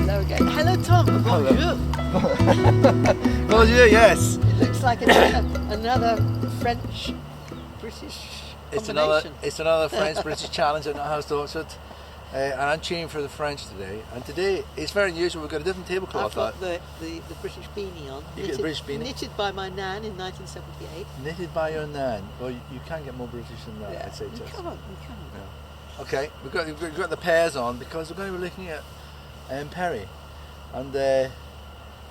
Hello again. Hello, Tom. Bonjour. Bonjour, yes. It looks like another French British combination. It's another French-British challenge at Nuthurst Orchard. And I'm cheering for the French today. And today it's very unusual. We've got a different tablecloth. I've got the British beanie on. You get the British beanie? Knitted by my nan in 1978. Knitted by your nan. Well, you can't get more British than that, Yeah. I'd say, Jess. Come on, come on. Yeah. Okay, we've got the pears on because we're going to be looking at Perry. And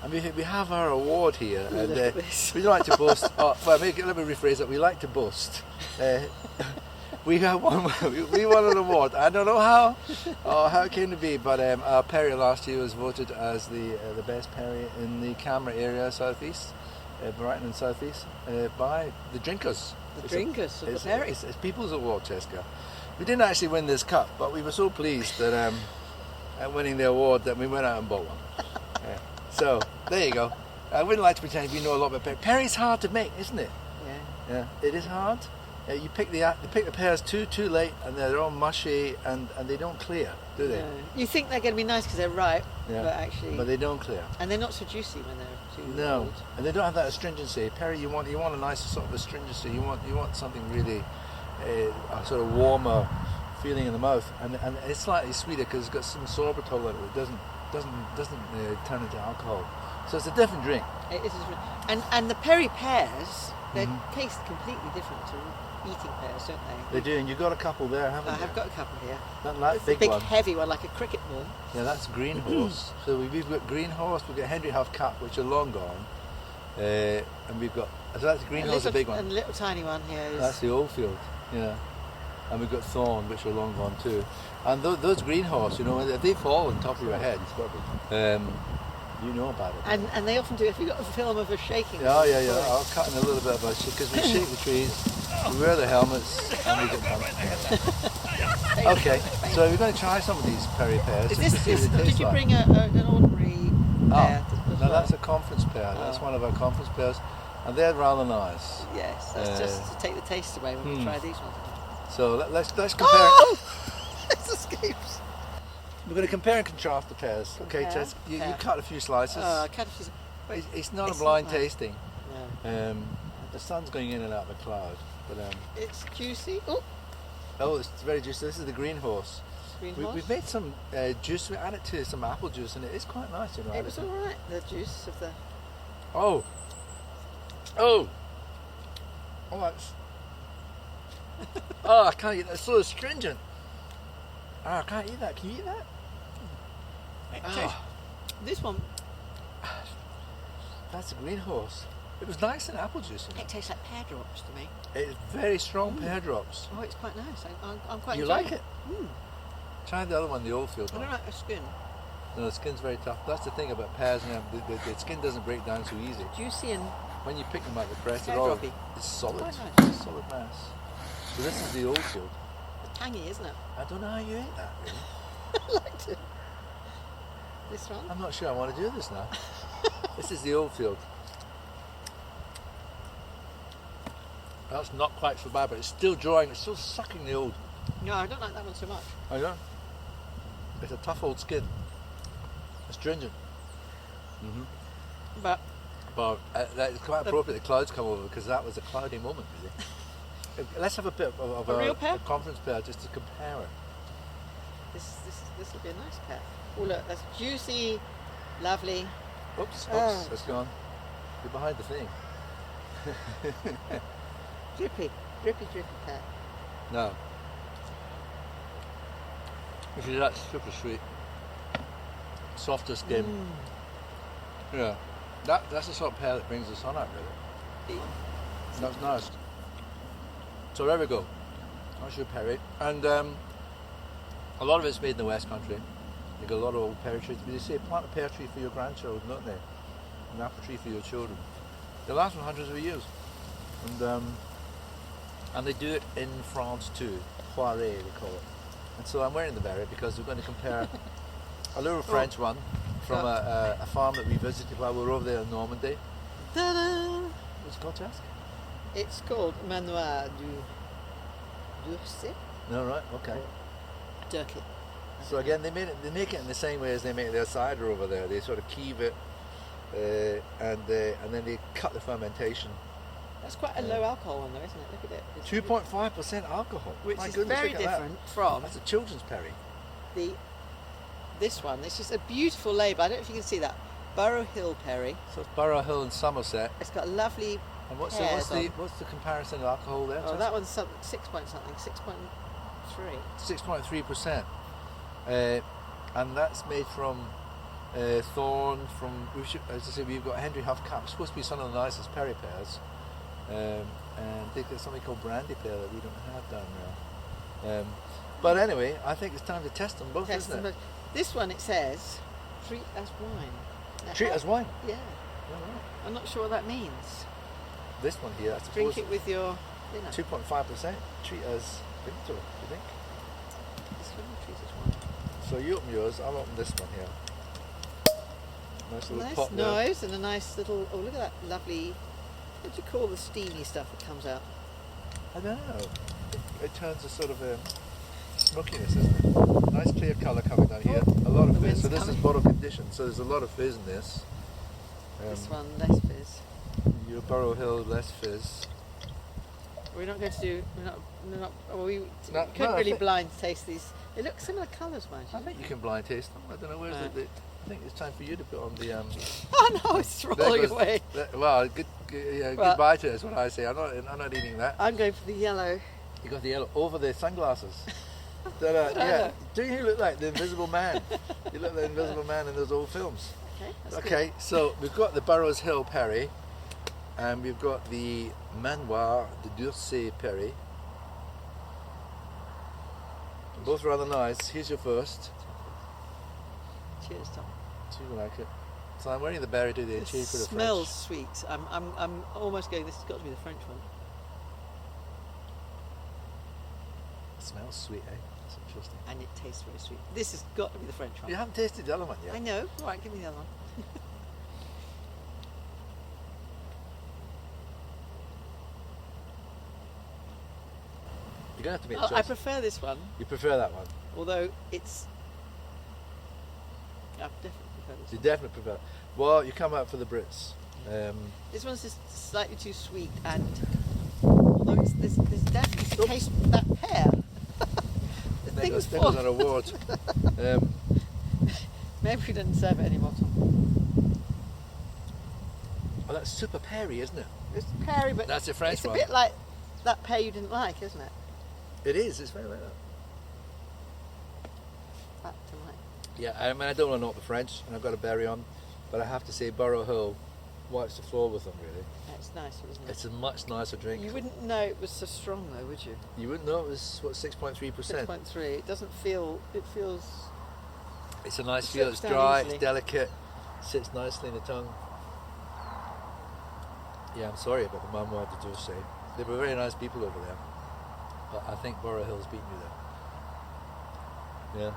we have our award here. Look And at this. we like to boast. Let me rephrase it. We like to boast. We have we won an award. I don't know how it came to be, but our Perry last year was voted as the best Perry in the Camera area, southeast, Brighton and southeast, by the drinkers. The drinkers of the Perry. It's People's Award, Cheska. We didn't actually win this cup, but we were so pleased that at winning the award that we went out and bought one. Yeah. So there you go. I wouldn't like to pretend we know a lot about Perry. Perry's hard to make, isn't it? Yeah. Yeah, it is hard. You pick the pears too late, and they're all mushy, and they don't clear, do they? No. You think they're going to be nice because they're ripe, Yeah. but they don't clear. and they're not so juicy when they're too No, old. and they don't have that astringency. Perry, you want a nicer sort of astringency. You want something really a sort of warmer feeling in the mouth, and it's slightly sweeter because it's got some sorbitol in it. It doesn't turn into alcohol. So it's a different drink. It is, and the Perry pears, they taste completely different to eating pears, don't they? They do, and you've got a couple there, haven't you? I have got a couple here. That It's big a big one. heavy one, like a cricket ball. Yeah, that's green horse. So we've got green horse, we've got Henry Huff Cup, which are long gone, and we've got so that's green horse, a big one. And a little tiny one here is. That's the old field, yeah. And we've got thorn, which are long gone too. And those green horse, if they fall on top of your head, you know about it. And they often do. If you've got a film of us shaking. Yeah. I'll cut in a little bit about because we shake the trees, we wear the helmets, and we get pumped. Okay, so we're going to try some of these Perry pears. Did you bring an ordinary pear? No, that's a conference pear. That's one of our conference pears, and they're rather nice. Yes, that's just to take the taste away when we try these ones. So let's compare. Oh! It escapes. We're going to compare and contrast the pears. Okay, Compare, Tess, you compare. cut a few slices. Oh, catfish. It's not a blind tasting. The sun's going in and out of the cloud, but It's juicy. it's very juicy. This is the green horse. We've made some juice. We added to some apple juice, and it is quite nice. It was all right. The juice of the. Oh, that's. Oh, I can't eat that. It's so astringent. I can't eat that. Can you eat that? This one. That's a green horse. It was nice and apple juice. It tastes like pear drops to me. It's very strong pear drops. Oh, it's quite nice. I'm quite. You enjoying like it? Mm. Try the other one, the old field I one. don't like the skin. No, the skin's very tough. That's the thing about pears. The skin doesn't break down so easy. Juicy and When you pick them out the press, pear they're all droppy. it's solid. Quite nice. It's a solid mass. So this is the old field. tangy, isn't it? I don't know how you ate that. Really. I liked it. This one. I'm not sure I want to do this now. This is the old field. That's not quite so bad, but it's still drawing. It's still sucking the old. No, I don't like that one so much. I know. It's a tough old skin. Astringent. But But it's quite appropriate the clouds come over because that was a cloudy moment, really. Let's have a bit of A real pear? a conference pear just to compare it. this will be a nice pear. Oh look, that's juicy, lovely. Oops, Oh. it's gone. You're behind the thing. Drippy pear. No. You see, that's super sweet. Softer skin. Yeah. That's the sort of pear that brings the sun out, really. That's nice. So there we go. That's your Perry. And a lot of it's made in the West Country. They got a lot of old pear trees. They say plant a pear tree for your grandchildren, don't they? An apple tree for your children. They last for hundreds of years. And they do it in France too. Poiré, they call it. And so I'm wearing the berry because we're going to compare a little French one from a farm that we visited while we were over there in Normandy. Ta-da! What's it called, Jess? It's called Manoir du Durcé. No, right, okay. Durkit. So again, they make it in the same way as they make their cider over there. They sort of keeve it, and then they cut the fermentation. That's quite a low alcohol one, though, isn't it? Look at it. It's 2.5% alcohol, which My is goodness, very look at that. different from That's a children's perry. this one. It's just a beautiful label. I don't know if you can see that. Burrow Hill Perry. So it's Burrow Hill in Somerset. It's got lovely. And what's pears the comparison of alcohol there? Oh, that one's 6 point something, 6.3. 6.3%, and that's made from thorn. As I say, we've got Henry Huff Cap. It's supposed to be some of the nicest perry pears, and they've got something called brandy pear that we don't have down there. But anyway, I think it's time to test them both, isn't it? This one, it says treat as wine. Now, Treat as wine. Yeah. All right. I'm not sure what that means. This one here, I suppose. Drink it with your dinner. 2.5%. Treat as Vimto, do you think? This one, treat as wine. So you open yours, I'll open this one here. Nice little Nice pot there. nose and a nice little. Oh, look at that lovely. What do you call the steamy stuff that comes out? I don't know. It turns a sort of smokiness, isn't it? Nice clear colour coming down here. A lot of The fizz. So wind's this is coming. bottle conditioned. So there's a lot of fizz in this. This one, less fizz. Your Burrow Hill less fizz. We're not going to do. We're not. Well, we No, couldn't I really think- blind taste these. They look similar colours, mind I you. think you can blind taste them. I don't know where's Right. the. I think it's time for you to put on the. Oh no, it's there rolling goes- away. Well, Well- goodbye to it is what I say. I'm not eating that. I'm going for the yellow. You got the yellow over the sunglasses. Yeah. Do you look like the Invisible Man? You look like the Invisible Man in those old films. Okay. That's Okay, so we've got the Burrows Hill Perry, and we've got the Manoir de Durcé Perry. Both rather nice. Here's your first. Good. Cheers, Tom. So you like it. So I'm wearing the berry today. It Cheers for the smells French. sweet. I'm almost going. This has got to be the French one. It smells sweet, eh? That's interesting. And it tastes very sweet. This has got to be the French one. You haven't tasted the other one yet. I know. All right, give me the other one. You're gonna have to make a Oh, choice. I prefer this one, You prefer that one. although it's. I definitely prefer this You one. definitely prefer. Well, you come out for the Brits. This one's just slightly too sweet, and although there's definitely Oops. taste that pear. The There thing's goes an full. award. Maybe we didn't serve it anymore, Tom. Oh, that's super perry, isn't it? It's peary, but That's the French it's one. a bit like that pear you didn't like, isn't it? It is. It's very like that. Back to my. Yeah, I mean, I don't want to knock the French, and I've got a berry on, but I have to say Burrow Hill wipes the floor with them, really. It's nicer, isn't it? It's a much nicer drink. You wouldn't know it was so strong, though, would you? You wouldn't know it was, what, 6.3%? 6.3. It doesn't feel. It feels. It's a nice It feel, slips it's down dry, easily. it's delicate, sits nicely in the tongue. Yeah, I'm sorry about the Manoir de Durcé. They were very nice people over there, but I think Burrow Hill's beaten you there. Yeah.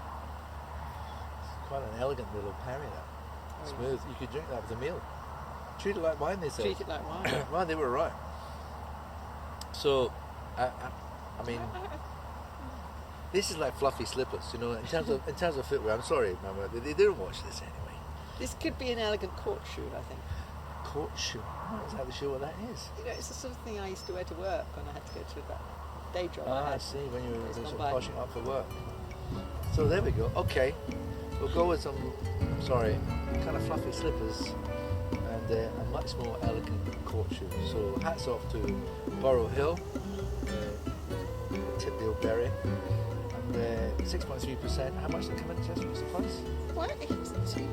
It's quite an elegant little perry, that. Oh, Smooth. You could drink that with a meal. Treat it like wine, they say. Treat it like wine. Well, they were right. So, I mean, this is like fluffy slippers, you know. In terms of footwear, I'm sorry, Mama, they don't watch this anyway. This could be an elegant court shoe, I think. Court shoe. I'm not exactly sure what that is. You know, it's the sort of thing I used to wear to work when I had to go to that day job. Ah, I had. see. When you were It's sort gone of by. poshing up for work. So there we go. Okay, we'll go with some. Sorry, kind of fluffy slippers and a much more elegant court shoe. So hats off to Burrow Hill, Tipdale Berry, and 6.3%. How much did it come in, Jess? What's the price? Why it's cheap?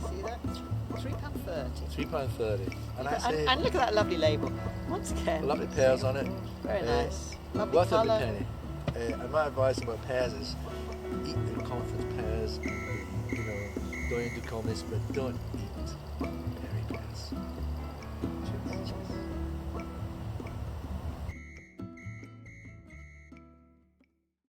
See that? £3.30. £3.30. And I say And look at that lovely label. Once again. lovely pears on it. Very nice. Lovely Worth every colour. penny. And my advice about pears is eat the conference pears, and, you know, don't do commies, but don't eat berry pears.